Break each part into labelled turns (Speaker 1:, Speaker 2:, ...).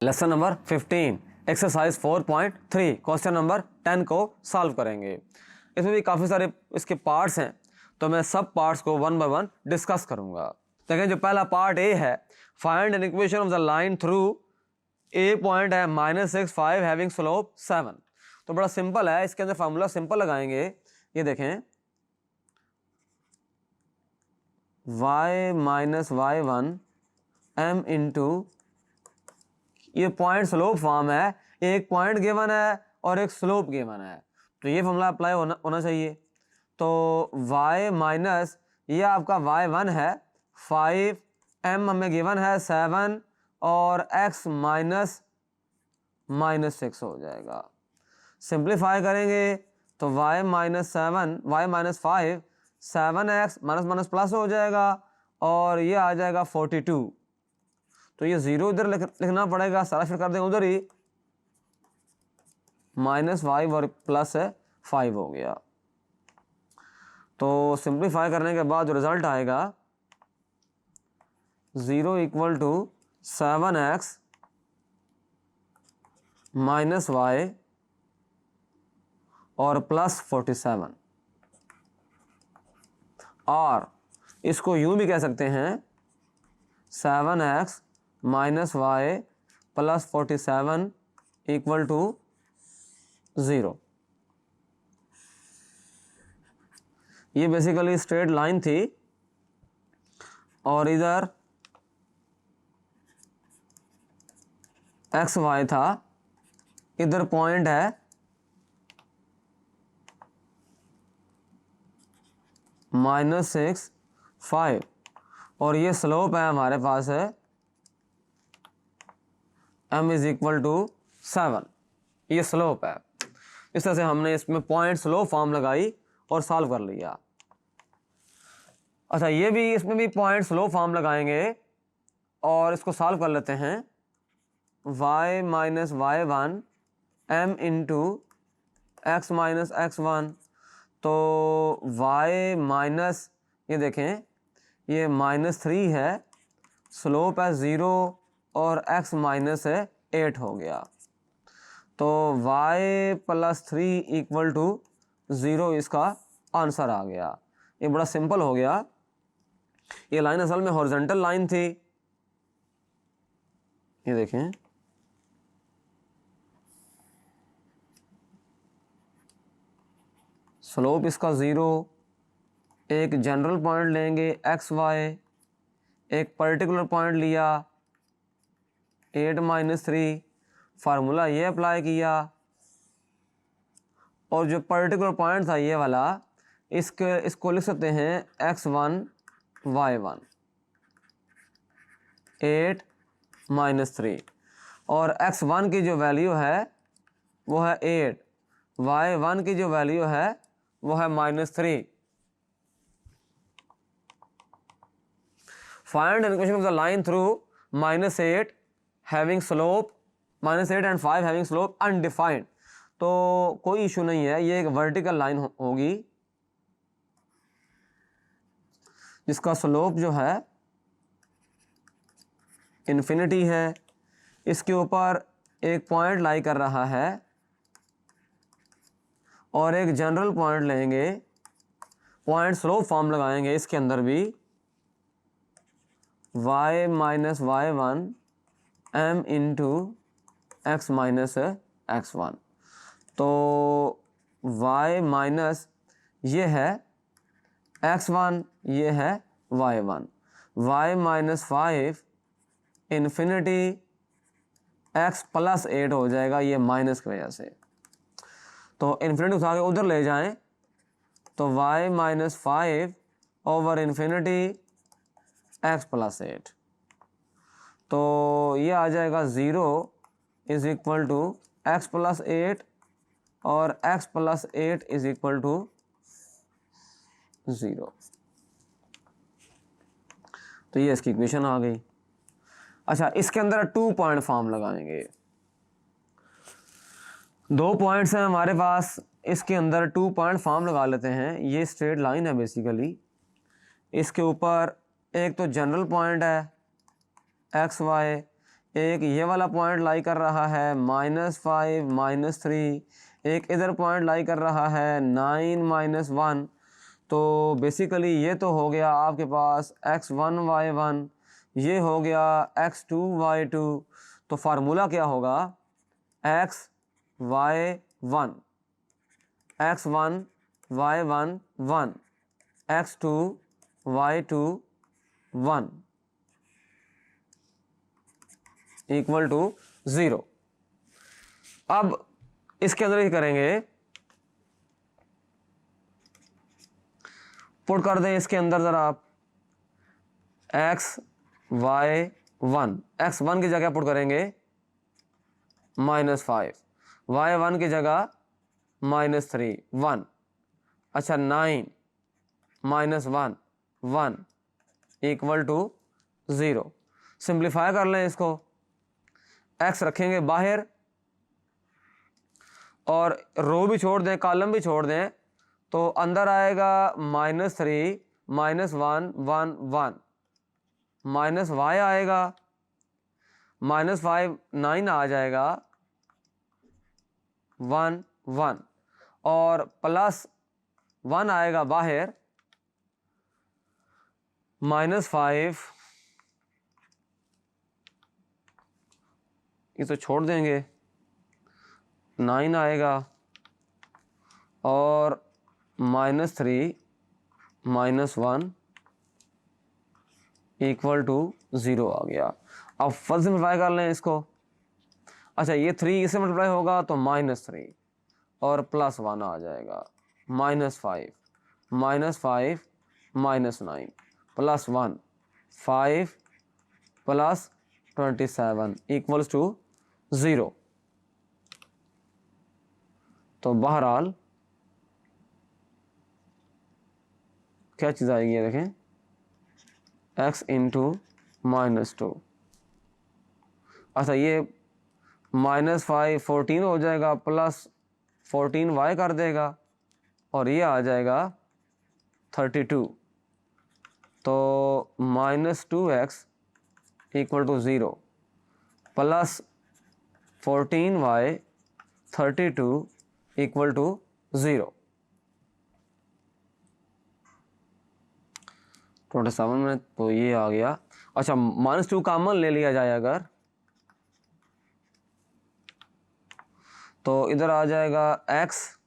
Speaker 1: Lesson number 15 exercise 4.3 question number 10 को solve करेंगे। इसमें भी काफ़ी सारे इसके पार्ट्स हैं, तो मैं सब पार्ट्स को वन बाय वन डिस्कस करूंगा। देखें, जो पहला पार्ट ए है, find an equation of the line through a point है -6 5 हैविंग स्लोप 7। तो बड़ा सिंपल है, इसके अंदर फार्मूला सिंपल लगाएंगे। ये देखें, y minus y1 m into, ये पॉइंट स्लोप फॉर्म है, एक पॉइंट गिवन है और एक स्लोप गिवन है, तो ये फॉर्मूला अप्लाई होना चाहिए। तो y माइनस, ये आपका y1 है 5, m हमें गिवन है 7 और x माइनस -6 हो जाएगा। सिंप्लीफाई करेंगे तो y minus 7, y minus 5, 7x minus minus plus हो जाएगा और ये आ जाएगा 42। तो ये 0 इधर लिखना पड़ेगा, सारा फिर कर दें उधर ही, -5 और प्लस है 5 हो गया। तो सिंप्लीफाई करने के बाद जो रिजल्ट आएगा 0 equal to 7x minus y और प्लस 47। और इसको यूं भी कह सकते हैं 7x minus y plus 47 equal to 0। ये बेसिकली स्ट्रेट लाइन थी और इधर एक्स वाई था, इधर पॉइंट है -6 5 और ये स्लोप है हमारे पास है m इज इक्वल टू 7। ये स्लोप है। इस तरह से हमने इसमें पॉइंट स्लोप फॉर्म लगाई और सॉल्व कर लिया। अच्छा, ये भी, इसमें भी पॉइंट स्लोप फॉर्म लगाएंगे और इसको सॉल्व कर लेते हैं। y minus y1 m into x minus x1। तो y माइनस, ये देखें, ये -3 है, स्लोप है 0 और x माइनस है 8 हो गया। तो y प्लस 3 इक्वल टू 0 इसका आंसर आ गया। ये बड़ा सिंपल हो गया। ये लाइन असल में हॉरिजॉन्टल लाइन थी, ये देखें, स्लोप इसका 0, एक जनरल पॉइंट लेंगे एक्स वाई, एक पर्टिकुलर पॉइंट लिया 8 माइनस 3, फार्मूला ये अप्लाई किया और जो पर्टिकुलर पॉइंट था ये वाला, इसको लिख सकते हैं x1 y1 8 माइनस 3 और x1 की जो वैल्यू है वो है 8, y1 की जो वैल्यू है वो है -3। Find an equation of the line through -8 having slope, -8 and 5 having slope undefined. तो कोई इशू नहीं है, ये एक वर्टिकल लाइन होगी जिसका स्लोप जो है इन्फिनिटी है। इसके ऊपर एक पॉइंट लाई कर रहा है और एक जनरल पॉइंट लेंगे, पॉइंट स्लोप फॉर्म लगाएंगे इसके अंदर भी, y minus y1 m into x minus x1। तो y माइनस, ये है x1, ये है y1, y minus 5 infinity x plus 8 हो जाएगा, ये माइनस की वजह से। तो इन्फिनिटी उठा के उधर ले जाएं तो y minus 5 over infinity x plus 8। तो ये आ जाएगा 0 is equal to x plus 8 और x plus 8 is equal to 0। तो ये इसकी इक्वेशन आ गई। अच्छा, इसके अंदर 2 पॉइंट फॉर्म लगाएंगे। 2 पॉइंट्स हैं हमारे पास, इसके अंदर 2 पॉइंट फॉर्म लगा लेते हैं। ये स्ट्रेट लाइन है बेसिकली, इसके ऊपर एक तो जनरल पॉइंट है एक्स वाई, एक ये वाला पॉइंट लाई कर रहा है -5 -3, एक इधर पॉइंट लाई कर रहा है 9 -1। तो बेसिकली ये तो हो गया आपके पास x1 y1, ये हो गया x2 y2। तो फार्मूला क्या होगा, x y1 x1 y1 1 x2 y2 1 equal to 0। अब इसके अंदर ही करेंगे, पुट कर दें इसके अंदर ज़रा आप x1 x1 की जगह पुट करेंगे -5, y1 की जगह -3 1। अच्छा 9 -1 1 इक्वल टू 0। सिंप्लीफाई कर लें इसको, x रखेंगे बाहर और रो भी छोड़ दें, कॉलम भी छोड़ दें, तो अंदर आएगा -3 -1 1 1 माइनस y आएगा -5 9 आ जाएगा 1 1 और +1 आएगा बाहर -5, ये तो छोड़ देंगे, 9 आएगा और -3 -1 इक्वल टू 0 आ गया। अब फर्स्ट सिंप्लीफाई कर लें इसको। अच्छा ये 3 इससे मल्टीप्लाई होगा तो -3 और +1 आ जाएगा -5 -5 -9 +1 5 +27 इक्वल्स टू 0। तो बहरहाल क्या चीज़ आएगी ये देखें, x इंटू -2। अच्छा ये -5 14 हो जाएगा, +14 y कर देगा और ये आ जाएगा 32। तो -2x equal to 0 +14y 32 equal to 0। 27 में तो ये आ गया। अच्छा -2 कॉमन ले लिया जाए अगर, तो इधर आ जाएगा x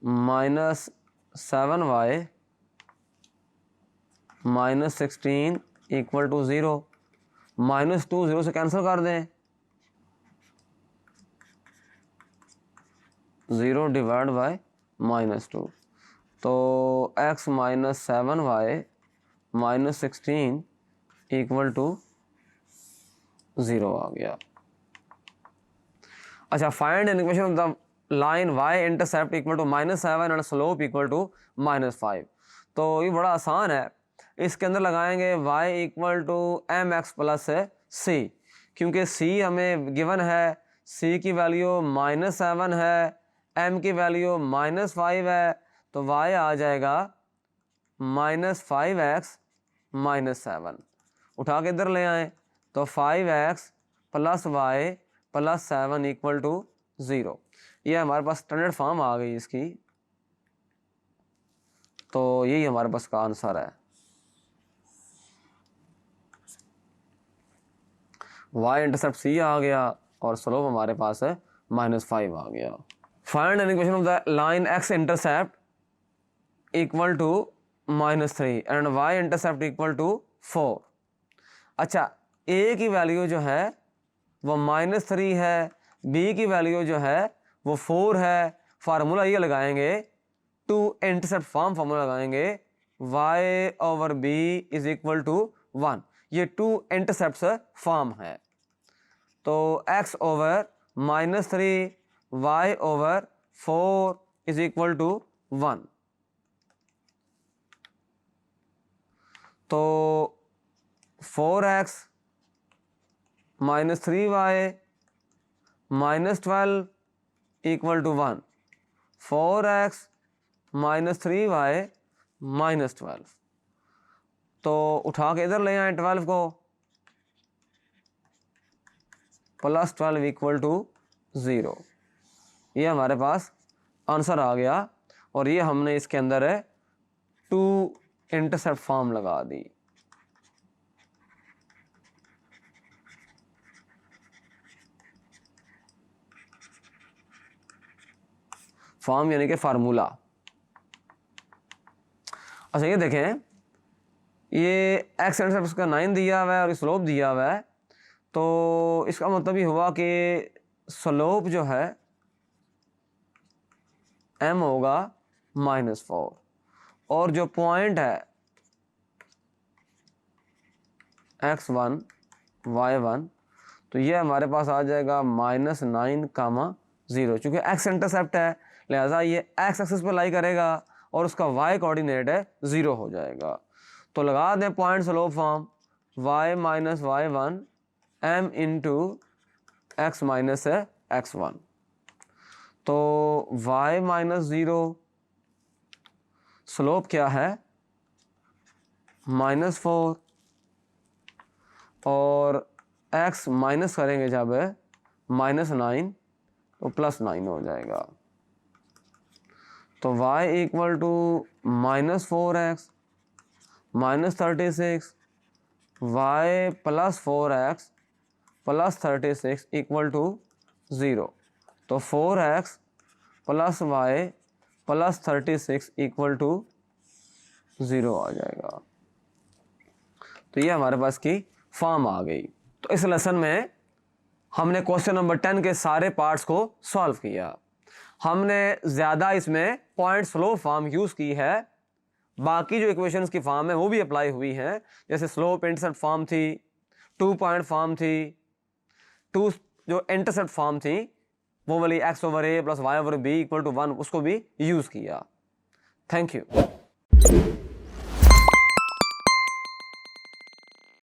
Speaker 1: -7y -16 इक्वल टू 0। -2 0 से कैंसिल कर दें, 0 डिवाइड बाय -2, तो x -7y -16 इक्वल टू 0 आ गया। अच्छा find an equation of the line y intercept equal to -7 and slope equal to -5। तो ये बड़ा आसान है, इसके अंदर लगाएंगे y equal to mx plus c, क्योंकि c हमें गिवन है, c की वैल्यू -7 है, m की वैल्यू -5 है, तो y आ जाएगा -5x -7। उठा के इधर ले आए तो 5x + y + 7 इक्वल टू 0। ये हमारे पास स्टैंडर्ड फॉर्म आ गई इसकी, तो यही हमारे पास का आंसर है। y इंटरसेप्ट c आ गया और स्लोप हमारे पास है -5 आ गया। Find an equation of the line x intercept equal to -3 and y intercept equal to 4। अच्छा a की वैल्यू जो है वो -3 है, b की वैल्यू जो है वो 4 है। फार्मूला ये लगाएंगे, टू इंटरसेप्ट फार्मूला लगाएंगे y/b इज इक्वल टू 1। ये टू इंटरसेप्ट फॉर्म है, तो x over -3 y/4 is equal to 1। तो 4x -3y -12 equal to 1। 4x -3y -12, तो उठा के इधर ले आए 12 को, प्लस 12 इक्वल टू 0। ये हमारे पास आंसर आ गया और ये हमने इसके अंदर है टू इंटरसेप्ट फॉर्म लगा दी। फॉर्म यानी कि फार्मूला। अच्छा ये देखें, ये एक्स इंटरसेप्ट इसका 9 दिया हुआ है और स्लोप दिया हुआ है, तो इसका मतलब ये हुआ कि स्लोप जो है m होगा -4 और जो पॉइंट है x1 y1 तो ये हमारे पास आ जाएगा -9, 0। चूँकि x इंटरसेप्ट है लिहाजा ये x एक्सिस पर लाई करेगा और उसका y कोऑर्डिनेट है 0 हो जाएगा। तो लगा दें point slope form y minus y1 m into x minus x1। तो y माइनस 0 स्लोप क्या है -4 और x माइनस करेंगे जब -9 तो +9 हो जाएगा। तो y equal to -4x -36 y plus 4x plus 36 equal to 0। तो 4x plus y plus 36 equal to 0 आ जाएगा। तो ये हमारे पास की फॉर्म आ गई। तो इस लेसन में हमने क्वेश्चन नंबर 10 के सारे पार्ट्स को सॉल्व किया। हमने ज़्यादा इसमें पॉइंट स्लोप फॉर्म यूज़ की है, बाकी जो इक्वेशंस की फॉर्म है वो भी अप्लाई हुई हैं, जैसे स्लोप इंटरसेप्ट फॉर्म थी, 2 पॉइंट फॉर्म थी, 2 जो इंटरसेप्ट फॉर्म थी वो वाली x/a + y/b = 1 उसको भी यूज़ किया। Thank you.